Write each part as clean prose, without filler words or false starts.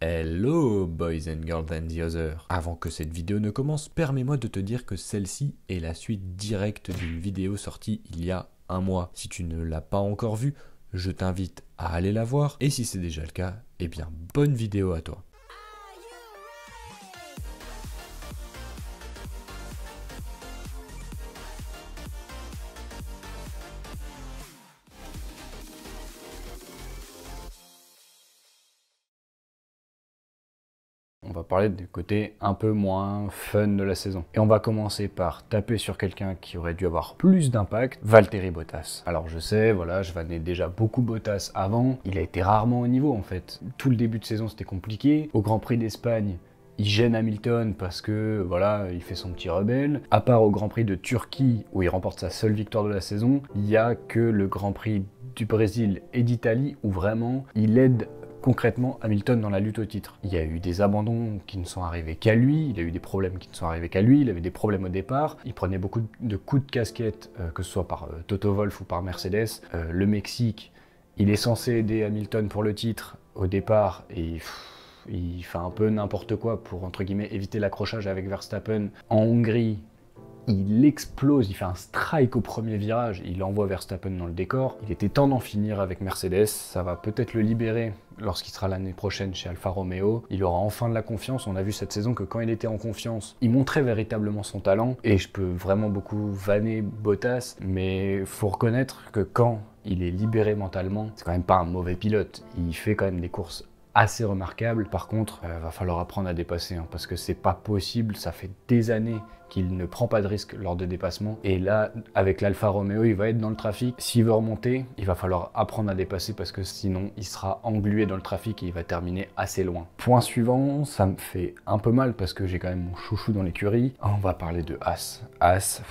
Hello boys and girls and the other. Avant que cette vidéo ne commence, permets-moi de te dire que celle-ci est la suite directe d'une vidéo sortie il y a un mois. Si tu ne l'as pas encore vue, je t'invite à aller la voir et si c'est déjà le cas, eh bien bonne vidéo à toi. On va parler du côté un peu moins fun de la saison. Et on va commencer par taper sur quelqu'un qui aurait dû avoir plus d'impact, Valtteri Bottas. Alors je sais, voilà, je vannais déjà beaucoup Bottas avant, il a été rarement au niveau en fait. Tout le début de saison c'était compliqué. Au Grand Prix d'Espagne, il gêne Hamilton parce que, voilà, il fait son petit rebelle. À part au Grand Prix de Turquie, où il remporte sa seule victoire de la saison, il n'y a que le Grand Prix du Brésil et d'Italie où vraiment il aide concrètement Hamilton dans la lutte au titre. Il y a eu des abandons qui ne sont arrivés qu'à lui, il a eu des problèmes qui ne sont arrivés qu'à lui, il avait des problèmes au départ, il prenait beaucoup de coups de casquette, que ce soit par Toto Wolff ou par Mercedes. Le Mexique, il est censé aider Hamilton pour le titre au départ et il fait un peu n'importe quoi pour, entre guillemets, éviter l'accrochage avec Verstappen. En Hongrie, il explose, il fait un strike au premier virage, il envoie Verstappen dans le décor. Il était temps d'en finir avec Mercedes, ça va peut-être le libérer lorsqu'il sera l'année prochaine chez Alfa Romeo. Il aura enfin de la confiance, on a vu cette saison que quand il était en confiance, il montrait véritablement son talent. Et je peux vraiment beaucoup vanner Bottas, mais faut reconnaître que quand il est libéré mentalement, c'est quand même pas un mauvais pilote. Il fait quand même des courses assez remarquable. Par contre, va falloir apprendre à dépasser, parce que c'est pas possible, ça fait des années qu'il ne prend pas de risque lors de dépassements. Et là, avec l'Alfa Romeo, il va être dans le trafic. S'il veut remonter, il va falloir apprendre à dépasser parce que sinon, il sera englué dans le trafic et il va terminer assez loin. Point suivant, ça me fait un peu mal parce que j'ai quand même mon chouchou dans l'écurie. On va parler de Haas. Haas,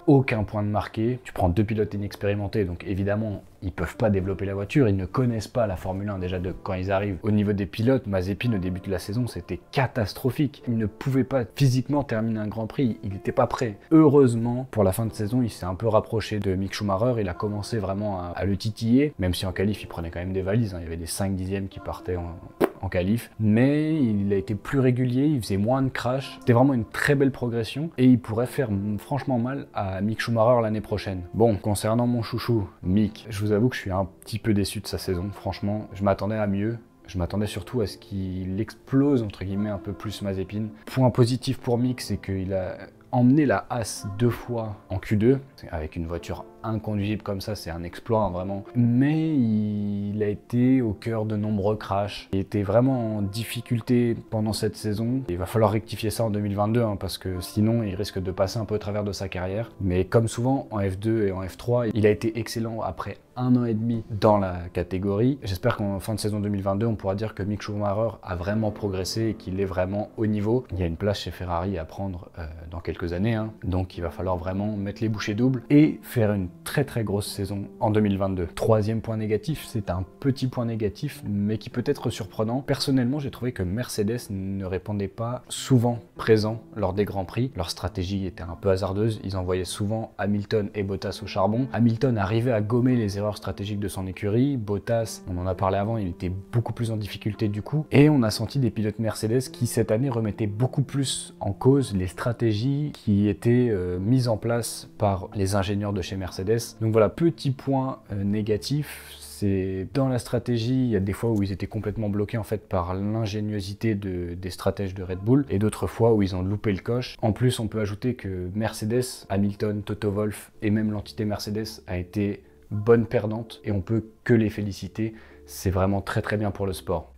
aucun point de marqué. Tu prends deux pilotes inexpérimentés, donc évidemment, ils peuvent pas développer la voiture, ils ne connaissent pas la Formule 1 déjà de quand ils arrivent. Au niveau des pilotes, Mazepin au début de la saison, c'était catastrophique. Il ne pouvait pas physiquement terminer un Grand Prix, il n'était pas prêt. Heureusement, pour la fin de saison, il s'est un peu rapproché de Mick Schumacher, il a commencé vraiment à le titiller, même si en qualif, il prenait quand même des valises, il y avait des 5 dixièmes qui partaient en qualif, mais il a été plus régulier, il faisait moins de crash. C'était vraiment une très belle progression et il pourrait faire franchement mal à Mick Schumacher l'année prochaine. Bon, concernant mon chouchou, Mick, je vous avoue que je suis un petit peu déçu de sa saison. Franchement, je m'attendais à mieux. Je m'attendais surtout à ce qu'il explose, entre guillemets, un peu plus Mazepin. Point positif pour Mick, c'est qu'il a emmené la Haas 2 fois en Q2, avec une voiture inconduisible comme ça, c'est un exploit vraiment. Mais il a été au cœur de nombreux crashs. Il était vraiment en difficulté pendant cette saison. Il va falloir rectifier ça en 2022 parce que sinon il risque de passer un peu au travers de sa carrière. Mais comme souvent en F2 et en F3, il a été excellent après 1 an et demi dans la catégorie. J'espère qu'en fin de saison 2022, on pourra dire que Mick Schumacher a vraiment progressé et qu'il est vraiment au niveau. Il y a une place chez Ferrari à prendre dans quelques années. Donc il va falloir vraiment mettre les bouchées doubles et faire une très grosse saison en 2022. Troisième point négatif, c'est un petit point négatif, mais qui peut être surprenant. Personnellement, j'ai trouvé que Mercedes ne répondait pas souvent présent lors des Grands Prix. Leur stratégie était un peu hasardeuse. Ils envoyaient souvent Hamilton et Bottas au charbon. Hamilton arrivait à gommer les erreurs stratégiques de son écurie. Bottas, on en a parlé avant, il était beaucoup plus en difficulté du coup. Et on a senti des pilotes Mercedes qui, cette année, remettaient beaucoup plus en cause les stratégies qui étaient mises en place par les ingénieurs de chez Mercedes. Donc voilà, petit point négatif, c'est dans la stratégie, il y a des fois où ils étaient complètement bloqués en fait par l'ingéniosité des stratèges de Red Bull et d'autres fois où ils ont loupé le coche. En plus, on peut ajouter que Mercedes, Hamilton, Toto Wolff et même l'entité Mercedes a été bonne perdante et on peut que les féliciter. C'est vraiment très bien pour le sport.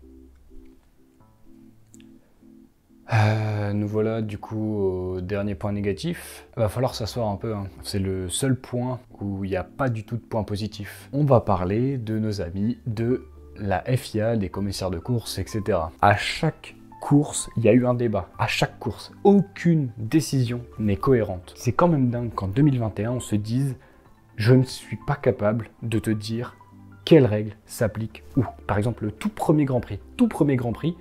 Nous voilà du coup au dernier point négatif. Il va falloir s'asseoir un peu. C'est le seul point où il n'y a pas du tout de point positif. On va parler de nos amis de la FIA, des commissaires de course, etc. À chaque course, il y a eu un débat. À chaque course, aucune décision n'est cohérente. C'est quand même dingue qu'en 2021, on se dise « Je ne suis pas capable de te dire quelles règles s'appliquent où ». Par exemple, le tout premier Grand Prix,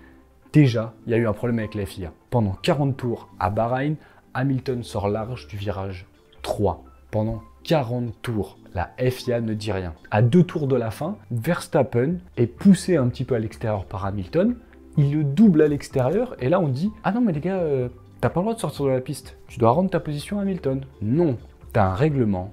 déjà, il y a eu un problème avec la FIA. Pendant 40 tours à Bahreïn, Hamilton sort large du virage 3. Pendant 40 tours. La FIA ne dit rien. À 2 tours de la fin, Verstappen est poussé un petit peu à l'extérieur par Hamilton. Il le double à l'extérieur et là on dit « Ah non mais les gars, t'as pas le droit de sortir de la piste. Tu dois rendre ta position à Hamilton. » Non, t'as un règlement.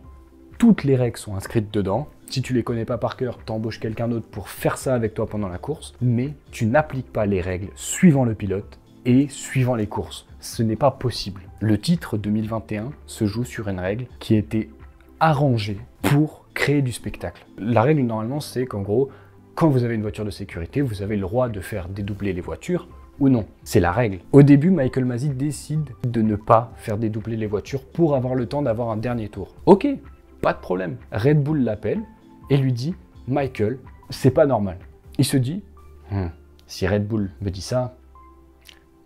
Toutes les règles sont inscrites dedans. Si tu les connais pas par cœur, t'embauches quelqu'un d'autre pour faire ça avec toi pendant la course. Mais tu n'appliques pas les règles suivant le pilote et suivant les courses. Ce n'est pas possible. Le titre 2021 se joue sur une règle qui a été arrangée pour créer du spectacle. La règle normalement c'est qu'en gros, quand vous avez une voiture de sécurité, vous avez le droit de faire dédoubler les voitures ou non. C'est la règle. Au début, Michael Masi décide de ne pas faire dédoubler les voitures pour avoir le temps d'avoir un dernier tour. Ok, pas de problème. Red Bull l'appelle et lui dit « Michael, c'est pas normal. » Il se dit « Si Red Bull me dit ça,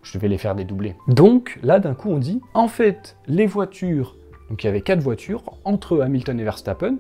je vais les faire dédoubler. » Donc là, d'un coup, on dit « En fait, les voitures... » Donc il y avait 4 voitures, entre Hamilton et Verstappen,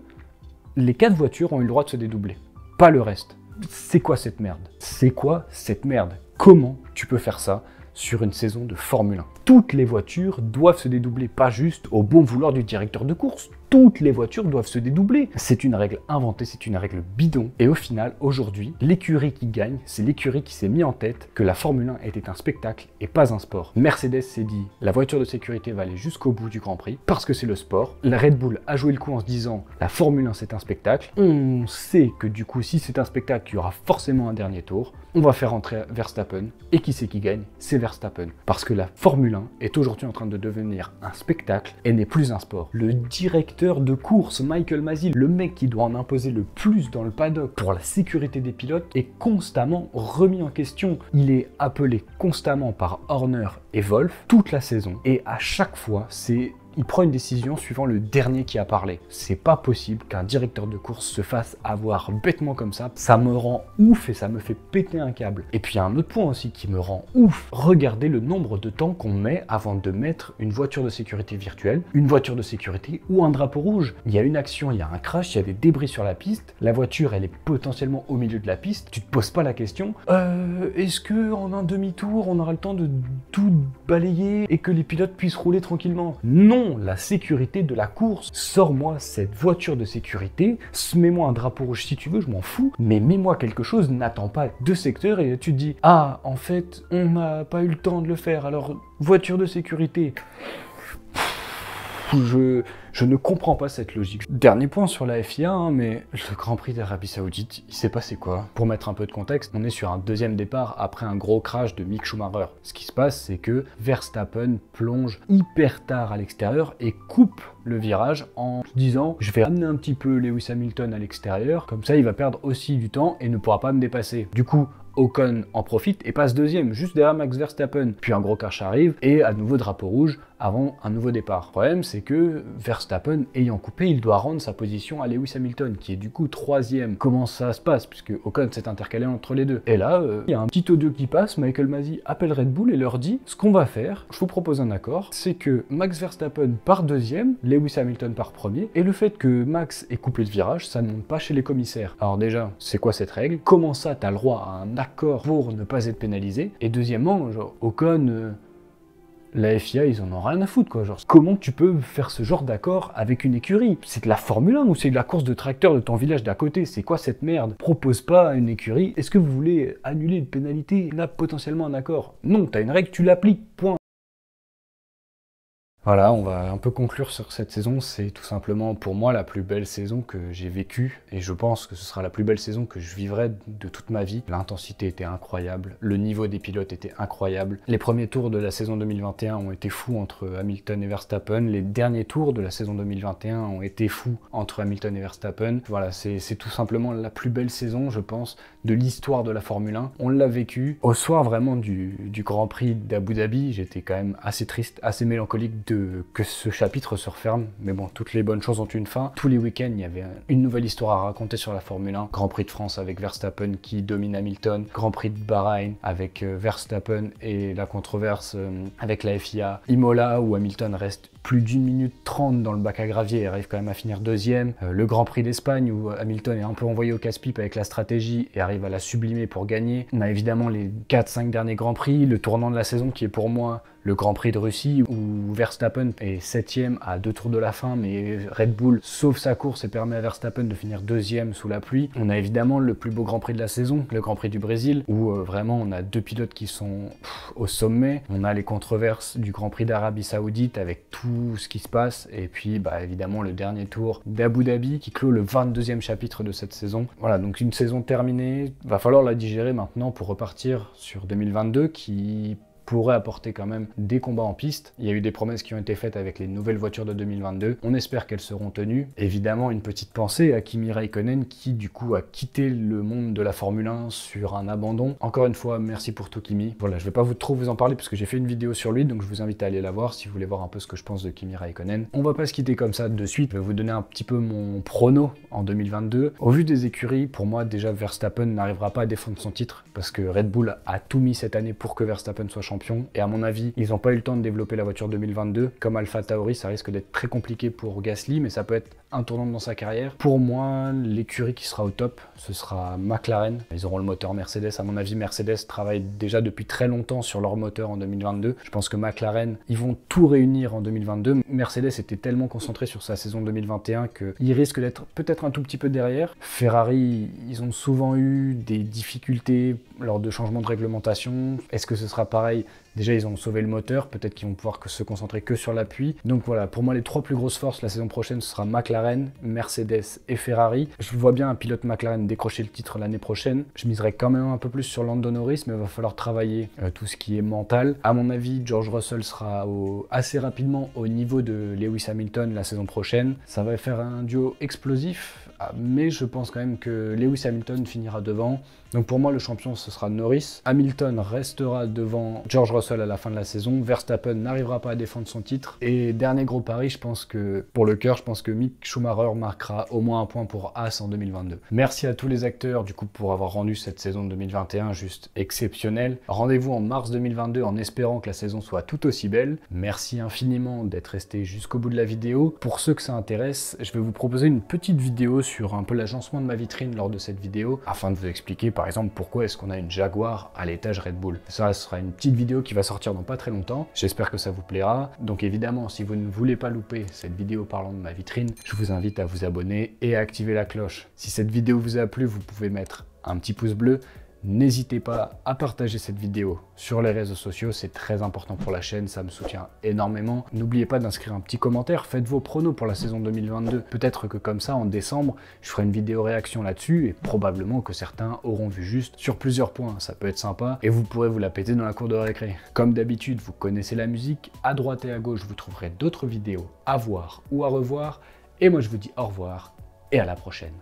les 4 voitures ont eu le droit de se dédoubler. Pas le reste. C'est quoi cette merde? C'est quoi cette merde? Comment tu peux faire ça sur une saison de Formule 1? Toutes les voitures doivent se dédoubler, pas juste au bon vouloir du directeur de course. Toutes les voitures doivent se dédoubler. C'est une règle inventée, c'est une règle bidon. Et au final, aujourd'hui, l'écurie qui gagne, c'est l'écurie qui s'est mis en tête que la Formule 1 était un spectacle et pas un sport. Mercedes s'est dit, la voiture de sécurité va aller jusqu'au bout du Grand Prix parce que c'est le sport. La Red Bull a joué le coup en se disant, la Formule 1 c'est un spectacle. On sait que du coup, si c'est un spectacle, il y aura forcément un dernier tour. On va faire entrer Verstappen. Et qui c'est qui gagne? C'est Verstappen. Parce que la Formule 1 est aujourd'hui en train de devenir un spectacle et n'est plus un sport. Le directeur de course, Michael Masi, le mec qui doit en imposer le plus dans le paddock pour la sécurité des pilotes, est constamment remis en question. Il est appelé constamment par Horner et Wolff toute la saison. Et à chaque fois, il prend une décision suivant le dernier qui a parlé. C'est pas possible qu'un directeur de course se fasse avoir bêtement comme ça. Ça me rend ouf et ça me fait péter un câble. Et puis il y a un autre point aussi qui me rend ouf. Regardez le nombre de temps qu'on met avant de mettre une voiture de sécurité virtuelle, une voiture de sécurité ou un drapeau rouge. Il y a une action, il y a un crash, il y a des débris sur la piste. La voiture, elle est potentiellement au milieu de la piste. Tu te poses pas la question, est-ce que en un demi-tour, on aura le temps de tout balayer et que les pilotes puissent rouler tranquillement? Non, la sécurité de la course. Sors-moi cette voiture de sécurité, mets-moi un drapeau rouge si tu veux, je m'en fous, mais mets-moi quelque chose, n'attends pas 2 secteurs et tu te dis « Ah, en fait, on n'a pas eu le temps de le faire, alors voiture de sécurité. » Je ne comprends pas cette logique. Dernier point sur la FIA, mais le Grand Prix d'Arabie Saoudite, il s'est passé quoi? Pour mettre un peu de contexte, on est sur un deuxième départ après un gros crash de Mick Schumacher. Ce qui se passe, c'est que Verstappen plonge hyper tard à l'extérieur et coupe le virage en se disant « Je vais amener un petit peu Lewis Hamilton à l'extérieur, comme ça il va perdre aussi du temps et ne pourra pas me dépasser. » Du coup, Ocon en profite et passe deuxième, juste derrière Max Verstappen. Puis un gros crash arrive et à nouveau drapeau rouge avant un nouveau départ. Le problème, c'est que Verstappen, ayant coupé, il doit rendre sa position à Lewis Hamilton, qui est du coup 3e. Comment ça se passe? Puisque Ocon s'est intercalé entre les deux. Et là, il y a un petit audio qui passe, Michael Masi appelle Red Bull et leur dit « Ce qu'on va faire, je vous propose un accord, c'est que Max Verstappen part 2e, Lewis Hamilton part 1er, et le fait que Max ait coupé le virage, ça ne monte pas chez les commissaires. » Alors déjà, c'est quoi cette règle? Comment ça, t'as le droit à un accord pour ne pas être pénalisé? Et deuxièmement, genre, Ocon... la FIA, ils en ont rien à foutre, quoi. Genre, comment tu peux faire ce genre d'accord avec une écurie? C'est de la Formule 1 ou c'est de la course de tracteur de ton village d'à côté? C'est quoi cette merde? Propose pas à une écurie, est-ce que vous voulez annuler une pénalité? On a potentiellement un accord. Non, t'as une règle, tu l'appliques, point. Voilà, on va un peu conclure sur cette saison. C'est tout simplement pour moi la plus belle saison que j'ai vécue et je pense que ce sera la plus belle saison que je vivrai de toute ma vie. L'intensité était incroyable, le niveau des pilotes était incroyable. Les premiers tours de la saison 2021 ont été fous entre Hamilton et Verstappen. Les derniers tours de la saison 2021 ont été fous entre Hamilton et Verstappen. Voilà, c'est tout simplement la plus belle saison, je pense, de l'histoire de la Formule 1. On l'a vécu. Au soir vraiment du Grand Prix d'Abu Dhabi, j'étais quand même assez triste, assez mélancolique que ce chapitre se referme, mais bon, toutes les bonnes choses ont une fin. Tous les week-ends, il y avait une nouvelle histoire à raconter sur la Formule 1. Grand Prix de France avec Verstappen qui domine Hamilton, Grand Prix de Bahreïn avec Verstappen et la controverse avec la FIA, Imola où Hamilton reste plus d'1 minute 30 dans le bac à gravier et arrive quand même à finir deuxième. Le Grand Prix d'Espagne où Hamilton est un peu envoyé au casse-pipe avec la stratégie et arrive à la sublimer pour gagner. On a évidemment les 4-5 derniers Grands Prix, le tournant de la saison qui est pour moi le Grand Prix de Russie où Verstappen est 7e à 2 tours de la fin, mais Red Bull sauve sa course et permet à Verstappen de finir 2e sous la pluie. On a évidemment le plus beau Grand Prix de la saison, le Grand Prix du Brésil, où vraiment on a deux pilotes qui sont au sommet. On a les controverses du Grand Prix d'Arabie Saoudite avec tout ce qui se passe, et puis évidemment le dernier tour d'Abu Dhabi qui clôt le 22e chapitre de cette saison. Voilà, donc une saison terminée, va falloir la digérer maintenant pour repartir sur 2022 qui pourrait apporter quand même des combats en piste. Il y a eu des promesses qui ont été faites avec les nouvelles voitures de 2022. On espère qu'elles seront tenues. Évidemment, une petite pensée à Kimi Räikkönen qui du coup a quitté le monde de la Formule 1 sur un abandon. Encore une fois, merci pour tout Kimi. Voilà, je vais pas trop vous en parler parce que j'ai fait une vidéo sur lui, donc je vous invite à aller la voir si vous voulez voir un peu ce que je pense de Kimi Räikkönen. On va pas se quitter comme ça de suite. Je vais vous donner un petit peu mon prono en 2022. Au vu des écuries, pour moi déjà Verstappen n'arrivera pas à défendre son titre parce que Red Bull a tout mis cette année pour que Verstappen soit champion. Et à mon avis, ils n'ont pas eu le temps de développer la voiture 2022. Comme AlphaTauri, ça risque d'être très compliqué pour Gasly, mais ça peut être un tournant dans sa carrière. Pour moi, l'écurie qui sera au top, ce sera McLaren. Ils auront le moteur Mercedes. À mon avis, Mercedes travaille déjà depuis très longtemps sur leur moteur en 2022. Je pense que McLaren, ils vont tout réunir en 2022. Mercedes était tellement concentré sur sa saison 2021 qu'il risque d'être peut-être un tout petit peu derrière. Ferrari, ils ont souvent eu des difficultés lors de changements de réglementation. Est-ce que ce sera pareil ? Déjà, ils ont sauvé le moteur, peut-être qu'ils vont pouvoir se concentrer que sur l'appui. Donc voilà, pour moi, les trois plus grosses forces la saison prochaine, ce sera McLaren, Mercedes et Ferrari. Je vois bien un pilote McLaren décrocher le titre l'année prochaine. Je miserai quand même un peu plus sur Lando Norris, mais il va falloir travailler tout ce qui est mental. À mon avis, George Russell sera assez rapidement au niveau de Lewis Hamilton la saison prochaine. Ça va faire un duo explosif, mais je pense quand même que Lewis Hamilton finira devant. Donc pour moi, le champion, ce sera Norris. Hamilton restera devant George Russell à la fin de la saison. Verstappen n'arrivera pas à défendre son titre. Et dernier gros pari, je pense que, pour le cœur, je pense que Mick Schumacher marquera au moins un point pour Haas en 2022. Merci à tous les acteurs, du coup, pour avoir rendu cette saison 2021 juste exceptionnelle. Rendez-vous en mars 2022 en espérant que la saison soit tout aussi belle. Merci infiniment d'être resté jusqu'au bout de la vidéo. Pour ceux que ça intéresse, je vais vous proposer une petite vidéo sur un peu l'agencement de ma vitrine lors de cette vidéo, afin de vous expliquer par exemple pourquoi est-ce qu'on a une Jaguar à l'étage Red Bull. Ça sera une petite vidéo qui va sortir dans pas très longtemps, j'espère que ça vous plaira. Donc évidemment, si vous ne voulez pas louper cette vidéo parlant de ma vitrine, je vous invite à vous abonner et à activer la cloche. Si cette vidéo vous a plu, vous pouvez mettre un petit pouce bleu. N'hésitez pas à partager cette vidéo sur les réseaux sociaux, c'est très important pour la chaîne, ça me soutient énormément. N'oubliez pas d'inscrire un petit commentaire, faites vos pronos pour la saison 2022. Peut-être que comme ça, en décembre, je ferai une vidéo réaction là-dessus et probablement que certains auront vu juste sur plusieurs points. Ça peut être sympa et vous pourrez vous la péter dans la cour de récré. Comme d'habitude, vous connaissez la musique, à droite et à gauche, vous trouverez d'autres vidéos à voir ou à revoir. Et moi, je vous dis au revoir et à la prochaine.